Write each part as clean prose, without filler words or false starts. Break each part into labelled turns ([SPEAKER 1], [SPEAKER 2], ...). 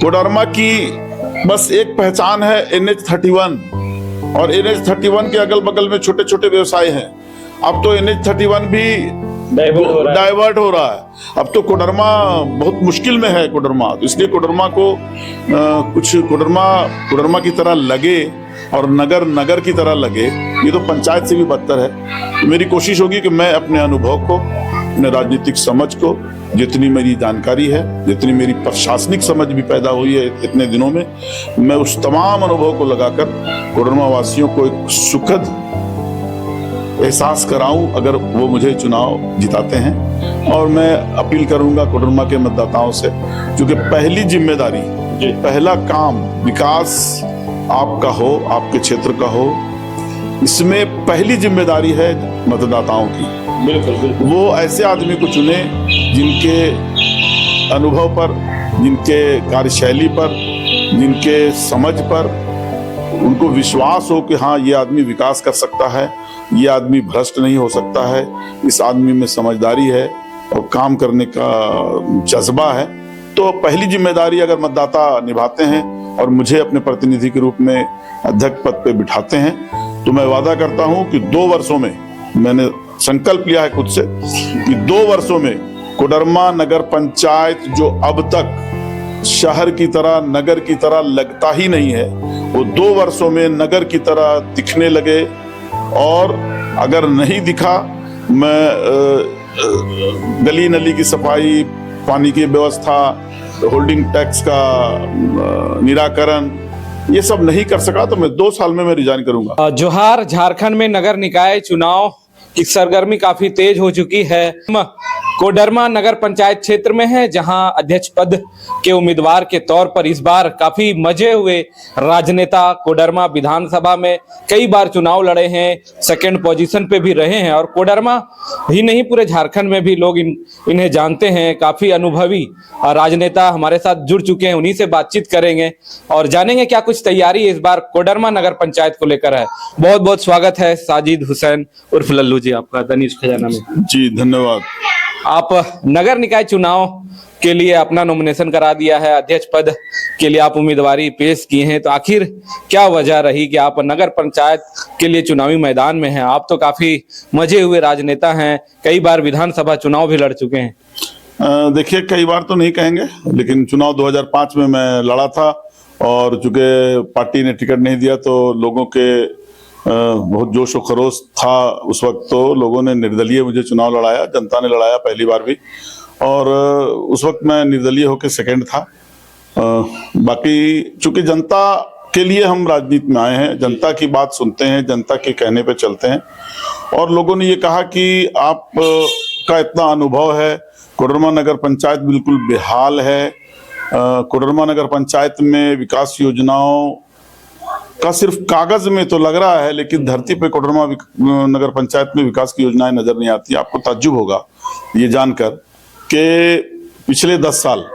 [SPEAKER 1] कोडरमा की बस एक पहचान है NH31, और NH31 के अगल बगल में छोटे छोटे व्यवसाय हैं। अब तो NH31 भी डाइवर्ट हो रहा है। अब तो कोडरमा बहुत मुश्किल में है कोडरमा, तो इसलिए कोडरमा को कुछ कोडरमा की तरह लगे और नगर नगर की तरह लगे, ये तो पंचायत से भी बदतर है। मेरी कोशिश होगी कि मैं अपने अनुभव को, अपने राजनीतिक समझ को, जितनी मेरी जानकारी है, जितनी मेरी प्रशासनिक समझ भी पैदा हुई है इतने दिनों में, मैं उस तमाम अनुभव को लगाकर कोडरमा वासियों को एक सुखद एहसास कराऊं अगर वो मुझे चुनाव जिताते हैं। और मैं अपील करूंगा कोडरमा के मतदाताओं से, क्योंकि पहली जिम्मेदारी, पहला काम विकास आपका हो, आपके क्षेत्र का हो, इसमें पहली जिम्मेदारी है मतदाताओं की।
[SPEAKER 2] बिल्कुल।
[SPEAKER 1] वो ऐसे आदमी को चुने जिनके अनुभव पर, जिनके कार्यशैली पर, जिनके समझ पर उनको विश्वास हो कि हाँ, ये आदमी विकास कर सकता है, ये आदमी भ्रष्ट नहीं हो सकता है, इस आदमी में समझदारी है और काम करने का जज्बा है। तो पहली जिम्मेदारी अगर मतदाता निभाते हैं और मुझे अपने प्रतिनिधि के रूप में अध्यक्ष पद पे बिठाते हैं, तो मैं वादा करता हूं कि 2 वर्षों में, मैंने संकल्प लिया है खुद से कि 2 वर्षों में कोडरमा नगर पंचायत, जो अब तक शहर की तरह, नगर की तरह लगता ही नहीं है, वो 2 वर्षों में नगर की तरह दिखने लगे। और अगर नहीं दिखा, मैं गली नली की सफाई, पानी की व्यवस्था, होल्डिंग टैक्स का निराकरण, ये सब नहीं कर सका तो मैं 2 साल में मैं रिजाइन करूंगा।
[SPEAKER 2] जोहार। झारखंड में नगर निकाय चुनाव की सरगर्मी काफी तेज हो चुकी है। कोडरमा नगर पंचायत क्षेत्र में है, जहां अध्यक्ष पद के उम्मीदवार के तौर पर इस बार काफी मजे हुए राजनेता कोडरमा विधानसभा में कई बार चुनाव लड़े हैं, सेकंड पोजीशन पे भी रहे हैं। और कोडरमा ही नहीं, पूरे झारखंड में भी लोग इन्हें जानते हैं। काफी अनुभवी राजनेता हमारे साथ जुड़ चुके हैं, उन्हीं से बातचीत करेंगे और जानेंगे क्या कुछ तैयारी इस बार कोडरमा नगर पंचायत को लेकर है। बहुत बहुत स्वागत है साजिद हुसैन उर्फ लल्लू जी आपका दनिश खजाना में।
[SPEAKER 1] जी धन्यवाद।
[SPEAKER 2] आप नगर निकाय चुनाव के लिए अपना नॉमिनेशन करा दिया है, अध्यक्ष पद के लिए आप उम्मीदवारी पेश किए हैं, तो आखिर क्या वजह रही कि आप नगर पंचायत के लिए चुनावी मैदान में हैं? आप तो काफी मजे हुए राजनेता हैं, कई बार विधानसभा चुनाव भी लड़ चुके हैं।
[SPEAKER 1] देखिए, कई बार तो नहीं कहेंगे, लेकिन चुनाव 2005 में मैं लड़ा था, और चूंकि पार्टी ने टिकट नहीं दिया तो लोगों के बहुत जोश और खरोश था उस वक्त। तो लोगों ने निर्दलीय मुझे चुनाव लड़ाया, जनता ने लड़ाया पहली बार भी, और उस वक्त मैं निर्दलीय होकर सेकंड था। बाकी चूंकि जनता के लिए हम राजनीति में आए हैं, जनता की बात सुनते हैं, जनता के कहने पे चलते हैं। और लोगों ने ये कहा कि आप का इतना अनुभव है, कोडरमा नगर पंचायत बिल्कुल बेहाल है, कोडरमा नगर पंचायत में विकास योजनाओं का सिर्फ कागज में तो लग रहा है, लेकिन धरती पे कोडरमा नगर पंचायत में विकास की योजनाएं नजर नहीं आती। आपको ताज्जुब होगा ये जानकर कि पिछले 10 साल,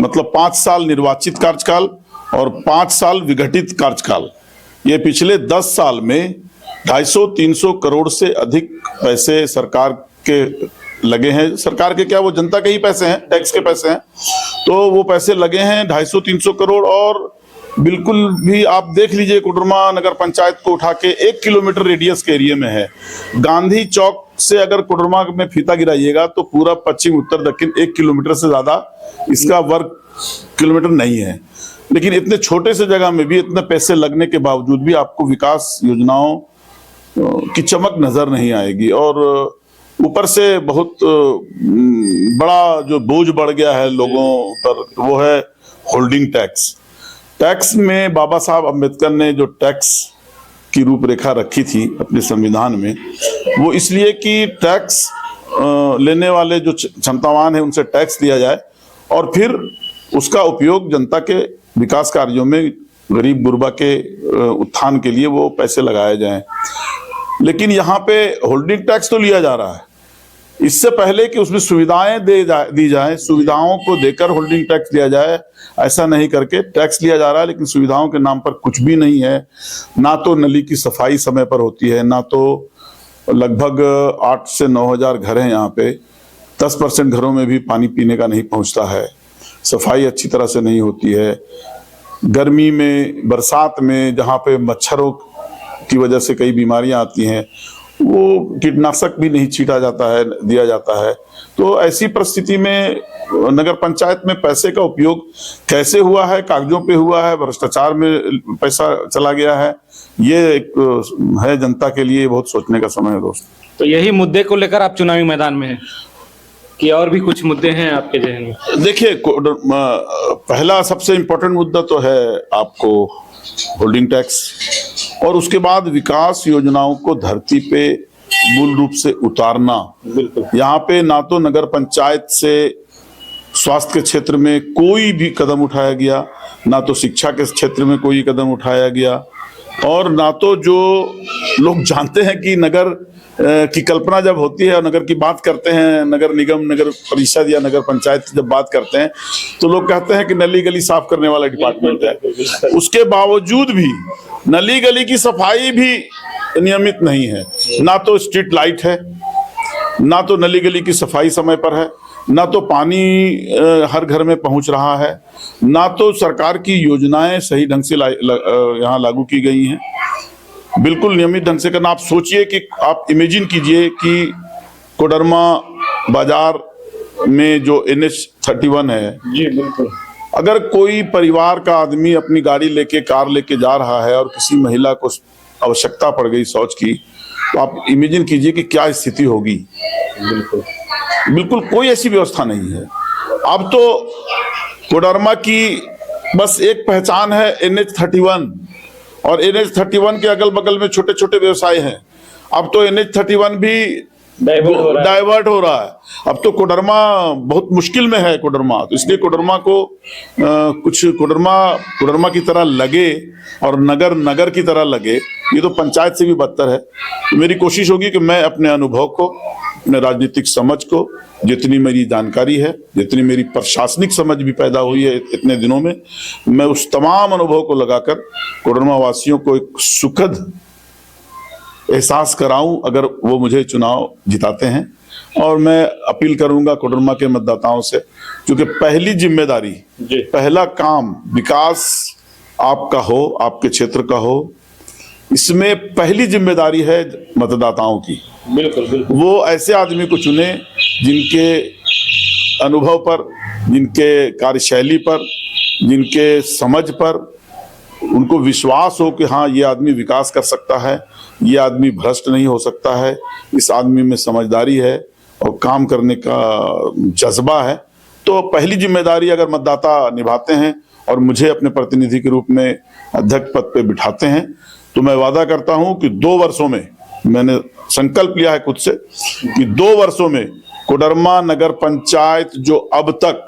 [SPEAKER 1] मतलब 5 साल निर्वाचित कार्यकाल और 5 साल विघटित कार्यकाल, ये पिछले 10 साल में 250-300 करोड़ से अधिक पैसे सरकार के लगे हैं। सरकार के क्या, वो जनता के ही पैसे हैं, टैक्स के पैसे हैं, तो वो पैसे लगे हैं 250-300 करोड़। और बिल्कुल भी आप देख लीजिए, कोडरमा नगर पंचायत को उठा के 1 किलोमीटर रेडियस के एरिया में है। गांधी चौक से अगर कोडरमा में फीता गिराइएगा तो पूरा पश्चिम उत्तर दक्षिण 1 किलोमीटर से ज्यादा इसका वर्ग किलोमीटर नहीं है। लेकिन इतने छोटे से जगह में भी इतने पैसे लगने के बावजूद भी आपको विकास योजनाओं की चमक नजर नहीं आएगी। और ऊपर से बहुत बड़ा जो बोझ बढ़ गया है लोगों पर, वो है होल्डिंग टैक्स। टैक्स में बाबा साहब अम्बेडकर ने जो टैक्स की रूपरेखा रखी थी अपने संविधान में, वो इसलिए कि टैक्स लेने वाले जो क्षमतावान है उनसे टैक्स लिया जाए और फिर उसका उपयोग जनता के विकास कार्यों में, गरीब गुरबा के उत्थान के लिए वो पैसे लगाए जाएं। लेकिन यहाँ पे होल्डिंग टैक्स तो लिया जा रहा है, इससे पहले कि उसमें सुविधाएं दी जाए, सुविधाओं को देकर होल्डिंग टैक्स दिया जाए, ऐसा नहीं करके टैक्स लिया जा रहा है। लेकिन सुविधाओं के नाम पर कुछ भी नहीं है। ना तो नली की सफाई समय पर होती है, ना तो लगभग 8 से 9 हजार घर हैं यहाँ पे, 10% घरों में भी पानी पीने का नहीं पहुँचता है। सफाई अच्छी तरह से नहीं होती है। गर्मी में, बरसात में जहाँ पे मच्छरों की वजह से कई बीमारियां आती हैं, वो कीटनाशक भी नहीं छीटा जाता है, दिया जाता है। तो ऐसी परिस्थिति में नगर पंचायत में पैसे का उपयोग कैसे हुआ है, कागजों पे हुआ है, भ्रष्टाचार में पैसा चला गया है, ये एक है जनता के लिए बहुत सोचने का समय है दोस्त।
[SPEAKER 2] तो यही मुद्दे को लेकर आप चुनावी मैदान में हैं कि और भी कुछ मुद्दे हैं आपके जहन में?
[SPEAKER 1] देखिए, पहला सबसे इम्पोर्टेंट मुद्दा तो है आपको होल्डिंग टैक्स, और उसके बाद विकास योजनाओं को धरती पे मूल रूप से उतारना।
[SPEAKER 2] बिल्कुल।
[SPEAKER 1] यहाँ पे ना तो नगर पंचायत से स्वास्थ्य के क्षेत्र में कोई भी कदम उठाया गया, ना तो शिक्षा के क्षेत्र में कोई कदम उठाया गया, और ना तो जो लोग जानते हैं कि नगर की कल्पना जब होती है और नगर की बात करते हैं, नगर निगम, नगर परिषद या नगर पंचायत जब बात करते हैं, तो लोग कहते हैं कि नली गली साफ करने वाला डिपार्टमेंट है। उसके बावजूद भी नली गली की सफाई भी नियमित नहीं है। ना तो स्ट्रीट लाइट है, ना तो नली गली की सफाई समय पर है, ना तो पानी हर घर में पहुंच रहा है, ना तो सरकार की योजनाएं सही ढंग से यहाँ लागू की गई हैं। बिल्कुल नियमित ढंग से करना। आप सोचिए कि आप इमेजिन कीजिए कि कोडरमा बाजार में जो NH-31 है,
[SPEAKER 2] जी बिल्कुल,
[SPEAKER 1] अगर कोई परिवार का आदमी अपनी गाड़ी लेके, कार लेके जा रहा है और किसी महिला को आवश्यकता पड़ गई शौच की, तो आप इमेजिन कीजिए कि क्या स्थिति होगी।
[SPEAKER 2] बिल्कुल
[SPEAKER 1] बिल्कुल कोई ऐसी व्यवस्था नहीं है। अब तो कोडरमा की बस एक पहचान है NH-31, और NH-31 के अगल बगल में छोटे छोटे व्यवसाय हैं। अब तो NH-31 भी डाइवर्ट हो रहा है। अब तो कोडरमा बहुत मुश्किल में है कोडरमा, तो इसलिए कोडरमा को कुछ कोडरमा की तरह लगे और नगर नगर की तरह लगे, ये तो पंचायत से भी बदतर है। तो मेरी कोशिश होगी कि मैं अपने अनुभव को, अपने राजनीतिक समझ को, जितनी मेरी जानकारी है, जितनी मेरी प्रशासनिक समझ भी पैदा हुई है इतने दिनों में, मैं उस तमाम अनुभव को लगाकर कोडरमा वासियों को एक सुखद एहसास कराऊं अगर वो मुझे चुनाव जिताते हैं। और मैं अपील करूंगा कोडरमा के मतदाताओं से, क्योंकि पहली जिम्मेदारी, पहला काम विकास आपका हो, आपके क्षेत्र का हो, इसमें पहली जिम्मेदारी है मतदाताओं की।
[SPEAKER 2] बिल्कुल बिल्कुल।
[SPEAKER 1] वो ऐसे आदमी को चुने जिनके अनुभव पर, जिनके कार्यशैली पर, जिनके समझ पर उनको विश्वास हो कि हाँ, ये आदमी विकास कर सकता है, ये आदमी भ्रष्ट नहीं हो सकता है, इस आदमी में समझदारी है और काम करने का जज्बा है। तो पहली जिम्मेदारी अगर मतदाता निभाते हैं और मुझे अपने प्रतिनिधि के रूप में अध्यक्ष पद पे बिठाते हैं, तो मैं वादा करता हूं कि 2 वर्षों में, मैंने संकल्प लिया है खुद से कि 2 वर्षों में कोडरमा नगर पंचायत, जो अब तक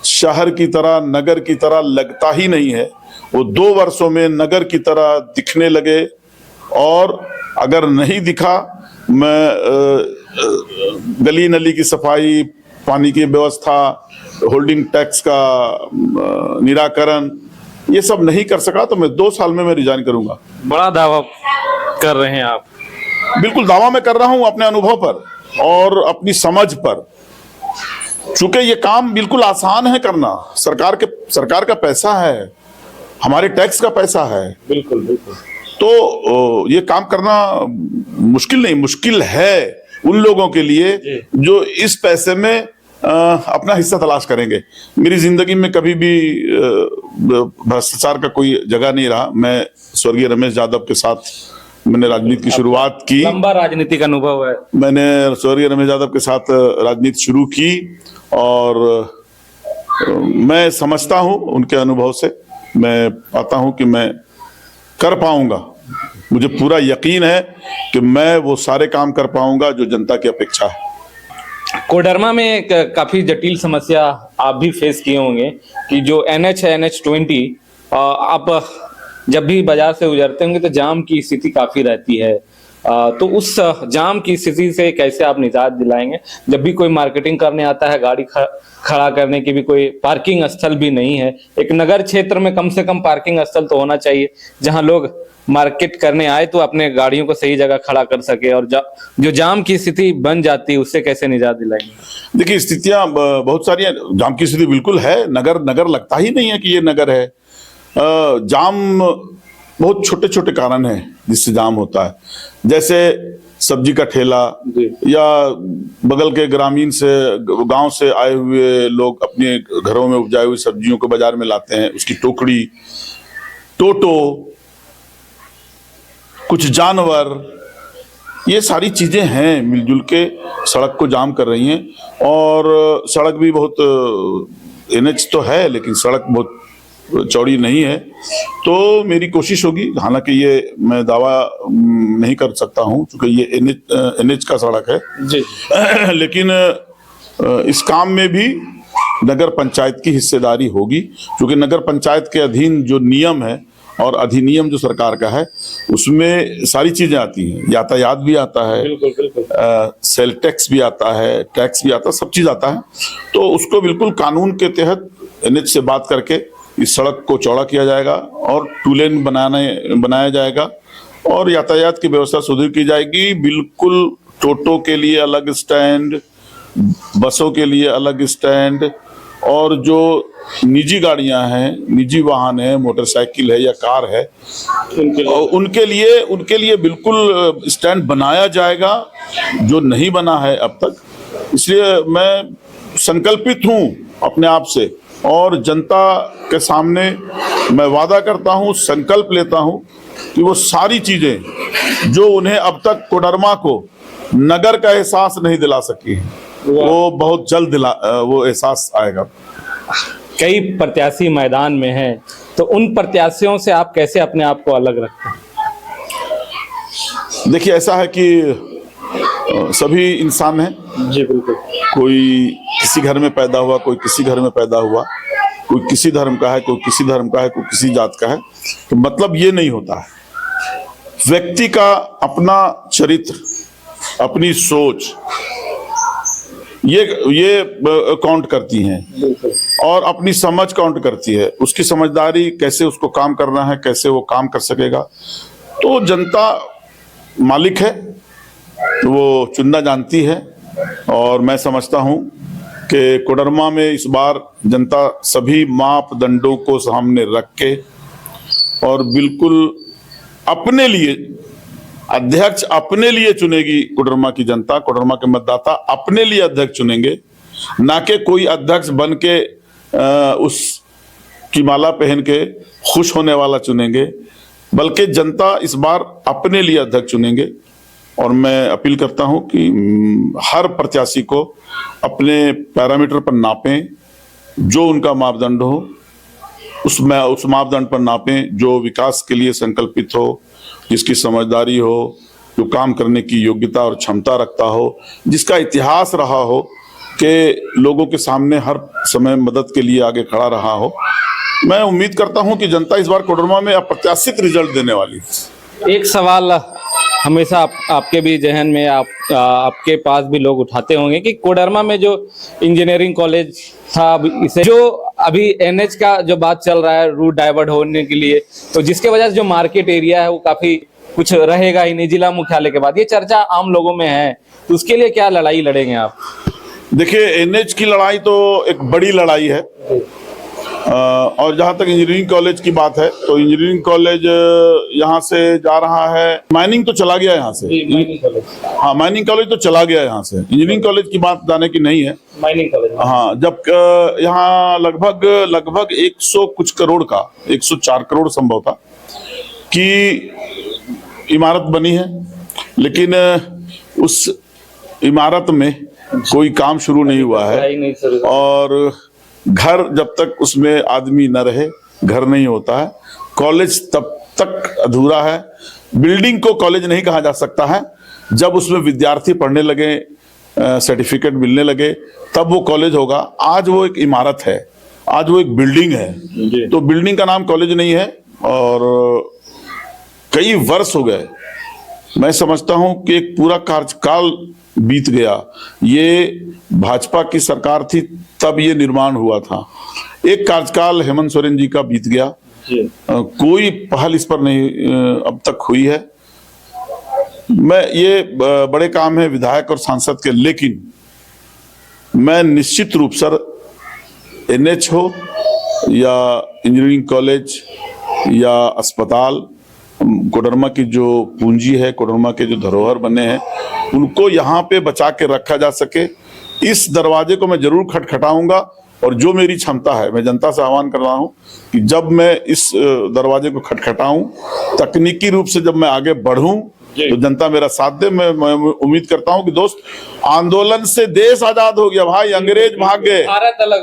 [SPEAKER 1] शहर की तरह, नगर की तरह लगता ही नहीं है, वो 2 वर्षों में नगर की तरह दिखने लगे। और अगर नहीं दिखा, मैं गली नली की सफाई, पानी की व्यवस्था, होल्डिंग टैक्स का निराकरण, ये सब नहीं कर सका तो मैं 2 साल में मैं रिजाइन करूंगा।
[SPEAKER 2] बड़ा दावा कर रहे हैं आप।
[SPEAKER 1] बिल्कुल दावा मैं कर रहा हूं अपने अनुभव पर और अपनी समझ पर। चूंकि ये काम बिल्कुल आसान है करना, सरकार का पैसा है, हमारे टैक्स का पैसा है।
[SPEAKER 2] बिल्कुल बिल्कुल।
[SPEAKER 1] तो ये काम करना मुश्किल नहीं, मुश्किल है उन लोगों के लिए जो इस पैसे में अपना हिस्सा तलाश करेंगे। मेरी जिंदगी में कभी भी भ्रष्टाचार का कोई जगह नहीं रहा। मैं स्वर्गीय रमेश यादव के साथ मैंने राजनीति की शुरुआत की,
[SPEAKER 2] लंबा राजनीतिक अनुभव है।
[SPEAKER 1] मैंने स्वर्गीय रमेश यादव के साथ राजनीति शुरू की और मैं समझता हूं, उनके अनुभव से मैं पाता हूं कि मैं कर पाऊंगा। मुझे पूरा यकीन है कि मैं वो सारे काम कर पाऊंगा जो जनता की अपेक्षा है।
[SPEAKER 2] कोडरमा में एक काफी जटिल समस्या आप भी फेस किए होंगे कि जो NH है, NH-20, आप जब भी बाजार से गुजरते होंगे तो जाम की स्थिति काफी रहती है। तो उस जाम की स्थिति से कैसे आप निजात दिलाएंगे? जब भी कोई मार्केटिंग करने आता है, गाड़ी खड़ा करने की भी कोई पार्किंग स्थल भी नहीं है। एक नगर क्षेत्र में कम से कम पार्किंग स्थल तो होना चाहिए जहां लोग मार्केट करने आए तो अपने गाड़ियों को सही जगह खड़ा कर सके, और जो जाम की स्थिति बन जाती है उससे कैसे निजात दिलाएंगे?
[SPEAKER 1] देखिए, स्थितियां बहुत सारी हैं। जाम की स्थिति बिल्कुल है। नगर लगता ही नहीं है कि ये नगर है। जाम बहुत छोटे छोटे कारण है जिससे जाम होता है, जैसे सब्जी का ठेला या बगल के ग्रामीण से, गांव से आए हुए लोग अपने घरों में उपजाई हुई सब्जियों को बाजार में लाते हैं, उसकी टोकरी, टोटो, कुछ जानवर, ये सारी चीजें हैं मिलजुल के सड़क को जाम कर रही हैं। और सड़क भी बहुत एनएच तो है लेकिन सड़क बहुत चौड़ी नहीं है। तो मेरी कोशिश होगी, हालांकि ये मैं दावा नहीं कर सकता हूं क्योंकि ये एनएच का सड़क है
[SPEAKER 2] जी।
[SPEAKER 1] लेकिन इस काम में भी नगर पंचायत की हिस्सेदारी होगी, क्योंकि नगर पंचायत के अधीन जो नियम है और अधिनियम जो सरकार का है उसमें सारी चीजें आती हैं। यातायात भी आता है, सेल टैक्स भी आता है, टैक्स भी आता है, सब चीज आता है। तो उसको बिल्कुल कानून के तहत एनएच से बात करके इस सड़क को चौड़ा किया जाएगा और 2 लेन बनाया जाएगा और यातायात की व्यवस्था सुदृढ़ की जाएगी। बिल्कुल टोटो के लिए अलग स्टैंड, बसों के लिए अलग स्टैंड, और जो निजी गाड़ियां हैं, निजी वाहन है, मोटरसाइकिल है या कार है, उनके लिए बिल्कुल स्टैंड बनाया जाएगा, जो नहीं बना है अब तक। इसलिए मैं संकल्पित हूं अपने आप से और जनता के सामने मैं वादा करता हूं, संकल्प लेता हूं कि वो सारी चीजें जो उन्हें अब तक कोडरमा को नगर का एहसास नहीं दिला सकी है, वो बहुत जल्द वो एहसास आएगा।
[SPEAKER 2] कई प्रत्याशी मैदान में हैं, तो उन प्रत्याशियों से आप कैसे अपने आप को अलग रखते हैं?
[SPEAKER 1] देखिए, ऐसा है कि सभी इंसान हैं
[SPEAKER 2] जी बिल्कुल।
[SPEAKER 1] कोई किसी घर में पैदा हुआ, कोई किसी घर में पैदा हुआ, कोई किसी धर्म का है, कोई किसी धर्म का है, कोई किसी जात का है। तो मतलब ये नहीं होता है। व्यक्ति का अपना चरित्र, अपनी सोच, ये काउंट करती हैं और अपनी समझ काउंट करती है। उसकी समझदारी, कैसे उसको काम करना है, कैसे वो काम कर सकेगा। तो जनता मालिक है, वो चुनना जानती है और मैं समझता हूं कि कोडरमा में इस बार जनता सभी मापदंडों को सामने रख के और बिल्कुल अपने लिए अध्यक्ष अपने लिए चुनेगी। कोडरमा की जनता, कोडरमा के मतदाता अपने लिए अध्यक्ष चुनेंगे, ना कि कोई अध्यक्ष बन के उस की माला पहन के खुश होने वाला चुनेंगे, बल्कि जनता इस बार अपने लिए अध्यक्ष चुनेंगे। और मैं अपील करता हूं कि हर प्रत्याशी को अपने पैरामीटर पर नापें, जो उनका मापदंड हो उस मापदंड पर नापें, जो विकास के लिए संकल्पित हो, जिसकी समझदारी हो, जो काम करने की योग्यता और क्षमता रखता हो, जिसका इतिहास रहा हो कि लोगों के सामने हर समय मदद के लिए आगे खड़ा रहा हो। मैं उम्मीद करता हूं कि जनता इस बार कोडरमा में अप्रत्याशित रिजल्ट देने वाली है।
[SPEAKER 2] एक सवाल हमेशा आपके भी जहन में, आपके पास भी लोग उठाते होंगे कि कोडरमा में जो इंजीनियरिंग कॉलेज था, इसे जो अभी एनएच का जो बात चल रहा है रूट डाइवर्ट होने के लिए, तो जिसके वजह से जो मार्केट एरिया है वो काफी कुछ रहेगा ही नहीं जिला मुख्यालय के बाद, ये चर्चा आम लोगों में है। तो उसके लिए क्या लड़ाई लड़ेंगे आप?
[SPEAKER 1] देखिए, एनएच की लड़ाई तो एक बड़ी लड़ाई है। और जहां तक इंजीनियरिंग कॉलेज की बात है, तो इंजीनियरिंग कॉलेज यहाँ से जा रहा है, माइनिंग तो चला गया यहाँ से। हाँ, माइनिंग कॉलेज तो चला गया यहाँ से, इंजीनियरिंग कॉलेज की बात जाने की नहीं है।
[SPEAKER 2] माइनिंग कॉलेज,
[SPEAKER 1] हाँ, जब यहाँ लगभग 100 कुछ करोड़ का, 104 करोड़ संभव था कि इमारत बनी है, लेकिन उस इमारत में कोई काम शुरू नहीं हुआ है। और घर जब तक उसमें आदमी न रहे, घर नहीं होता है। कॉलेज तब तक अधूरा है। बिल्डिंग को कॉलेज नहीं कहा जा सकता है। जब उसमें विद्यार्थी पढ़ने लगे, सर्टिफिकेट मिलने लगे, तब वो कॉलेज होगा। आज वो एक इमारत है, आज वो एक बिल्डिंग है। तो बिल्डिंग का नाम कॉलेज नहीं है। और कई वर्ष हो गए मैं समझता हूं कि एक पूरा कार्यकाल बीत गया। ये भाजपा की सरकार थी तब ये निर्माण हुआ था। एक कार्यकाल हेमंत सोरेन जी का बीत गया, कोई पहल इस पर नहीं अब तक हुई है। मैं ये बड़े काम है विधायक और सांसद के, लेकिन मैं निश्चित रूप से एनएच हो या इंजीनियरिंग कॉलेज या अस्पताल, कोडरमा की जो पूंजी है, कोडरमा के जो धरोहर बने हैं, उनको यहाँ पे बचा के रखा जा सके, इस दरवाजे को मैं जरूर खटखटाऊंगा। और जो मेरी क्षमता है, मैं जनता से आह्वान कर रहा हूं कि जब मैं इस दरवाजे को खटखटाऊं, तकनीकी रूप से जब मैं आगे बढ़ूं तो जनता मेरा साथ दे। मैं उम्मीद करता हूं कि दोस्त, आंदोलन से देश आजाद हो गया भाई, अंग्रेज भाग गए,
[SPEAKER 2] भारत अलग,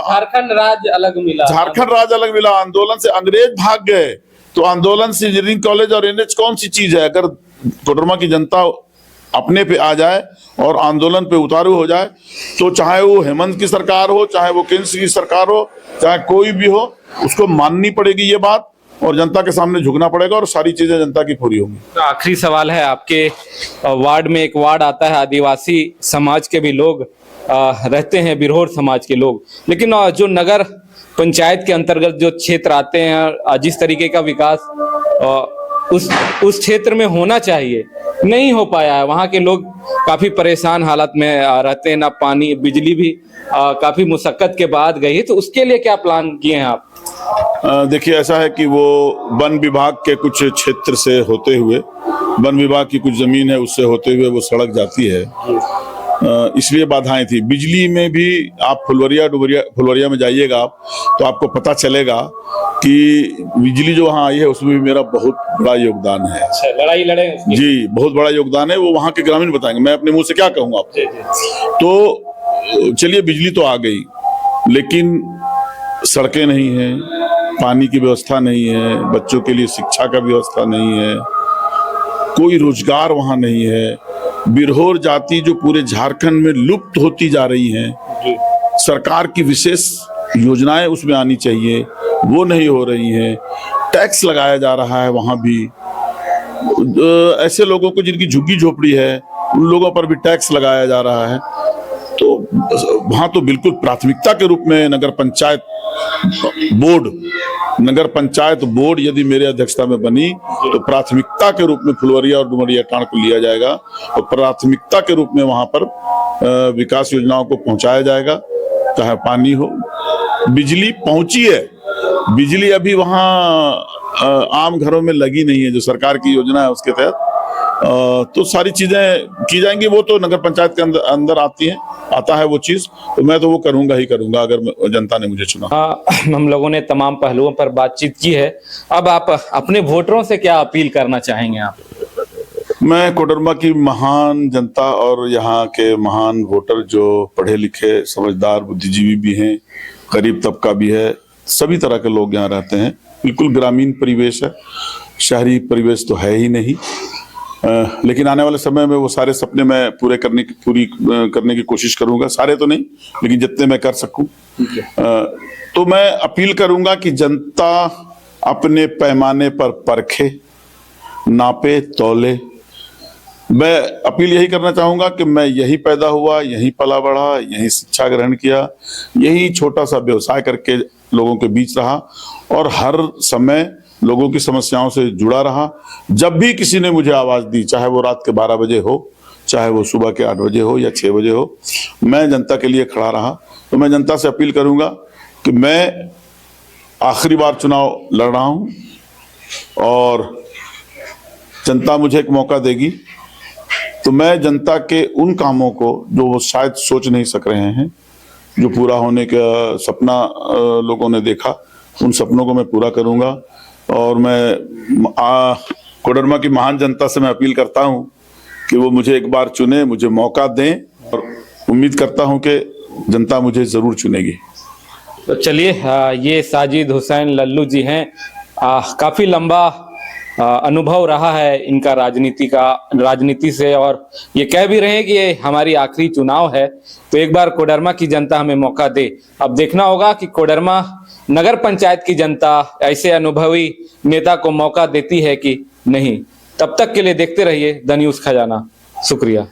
[SPEAKER 2] झारखंड राज्य अलग मिला,
[SPEAKER 1] झारखंड राज्य अलग मिला, आंदोलन से अंग्रेज भाग गए। तो आंदोलन से इंजीनियरिंग कॉलेज और एनएच कौन सी चीज है? अगर कोडरमा की जनता अपने पे आ जाए और आंदोलन पे उतारू हो जाए, तो चाहे वो हेमंत की सरकार हो, चाहे वो केंद्र की सरकार हो, चाहे कोई भी हो, उसको माननी पड़ेगी ये बात और जनता के सामने झुकना पड़ेगा और सारी चीजें जनता की पूरी होंगी।
[SPEAKER 2] तो आखिरी सवाल है, आपके वार्ड में एक वार्ड आता है, आदिवासी समाज के भी लोग रहते हैं, बिरहोर समाज के लोग, लेकिन जो नगर पंचायत के अंतर्गत जो क्षेत्र आते हैं, जिस तरीके का विकास उस क्षेत्र में होना चाहिए नहीं हो पाया है। वहाँ के लोग काफी परेशान हालत में रहते हैं, ना पानी, बिजली भी काफी मुशक्कत के बाद गई है। तो उसके लिए क्या प्लान किए हैं आप?
[SPEAKER 1] देखिए, ऐसा है कि वो वन विभाग के कुछ क्षेत्र से होते हुए, वन विभाग की कुछ जमीन है, उससे होते हुए वो सड़क जाती है, इसलिए बाधाएं थी। बिजली में भी आप फुलवरिया में जाइएगा आप, तो आपको पता चलेगा कि बिजली जो वहाँ आई है उसमें भी मेरा बहुत बड़ा योगदान है।
[SPEAKER 2] अच्छा, लड़ाई लड़े
[SPEAKER 1] जी, बहुत बड़ा योगदान है, वो वहाँ के ग्रामीण बताएंगे, मैं अपने मुंह से क्या कहूँगा आपको। तो चलिए, बिजली तो आ गई, लेकिन सड़कें नहीं है, पानी की व्यवस्था नहीं है, बच्चों के लिए शिक्षा का व्यवस्था नहीं है, कोई रोजगार वहाँ नहीं है। बिरहोर जाति जो पूरे झारखंड में लुप्त होती जा रही है, सरकार की विशेष योजनाएं उसमें आनी चाहिए, वो नहीं हो रही हैं। टैक्स लगाया जा रहा है वहाँ भी, ऐसे लोगों को जिनकी झुग्गी झोपड़ी है उन लोगों पर भी टैक्स लगाया जा रहा है। तो वहाँ तो बिल्कुल प्राथमिकता के रूप में नगर पंचायत बोर्ड यदि मेरे अध्यक्षता में बनी तो प्राथमिकता के रूप में फुलवरिया और डुमरिया टांड को लिया जाएगा और प्राथमिकता के रूप में वहां पर विकास योजनाओं को पहुंचाया जाएगा। चाहे पानी हो, बिजली पहुंची है, बिजली अभी वहां आम घरों में लगी नहीं है जो सरकार की योजना है उसके तहत। तो सारी चीजें की जाएंगी, वो तो नगर पंचायत के अंदर आता है वो चीज, तो मैं तो वो करूंगा ही करूंगा अगर जनता ने मुझे चुना।
[SPEAKER 2] हम लोगों ने तमाम पहलुओं पर बातचीत की है, अब आप अपने वोटरों से क्या अपील करना चाहेंगे आप?
[SPEAKER 1] मैं कोडरमा की महान जनता और यहाँ के महान वोटर जो पढ़े लिखे, समझदार, बुद्धिजीवी भी हैं, गरीब तबका भी है, सभी तरह के लोग यहाँ रहते हैं। बिल्कुल ग्रामीण परिवेश है, शहरी परिवेश तो है ही नहीं। लेकिन आने वाले समय में वो सारे सपने मैं पूरी करने की कोशिश करूंगा, सारे तो नहीं लेकिन जितने मैं कर सकूं। तो मैं अपील करूंगा कि जनता अपने पैमाने पर परखे, नापे, तौले। मैं अपील यही करना चाहूंगा कि मैं यही पैदा हुआ, यही पला बढ़ा, यही शिक्षा ग्रहण किया, यही छोटा सा व्यवसाय करके लोगों के बीच रहा और हर समय लोगों की समस्याओं से जुड़ा रहा। जब भी किसी ने मुझे आवाज दी, चाहे वो रात के 12 बजे हो, चाहे वो सुबह के 8 बजे हो या 6 बजे हो, मैं जनता के लिए खड़ा रहा। तो मैं जनता से अपील करूंगा कि मैं आखिरी बार चुनाव लड़ रहा हूं और जनता मुझे एक मौका देगी तो मैं जनता के उन कामों को जो वो शायद सोच नहीं सक रहे हैं, जो पूरा होने का सपना लोगों ने देखा, उन सपनों को मैं पूरा करूंगा। और मैं कोडरमा की महान जनता से मैं अपील करता हूं कि वो मुझे एक बार चुने, मुझे मौका दें और उम्मीद करता हूं कि जनता मुझे जरूर चुनेगी।
[SPEAKER 2] तो चलिए, ये साजिद हुसैन लल्लू जी हैं। काफी लंबा अनुभव रहा है इनका राजनीति से और ये कह भी रहे हैं कि ये हमारी आखिरी चुनाव है, तो एक बार कोडरमा की जनता हमें मौका दे। अब देखना होगा कि कोडरमा नगर पंचायत की जनता ऐसे अनुभवी नेता को मौका देती है कि नहीं। तब तक के लिए देखते रहिए द न्यूज़ खजाना। शुक्रिया।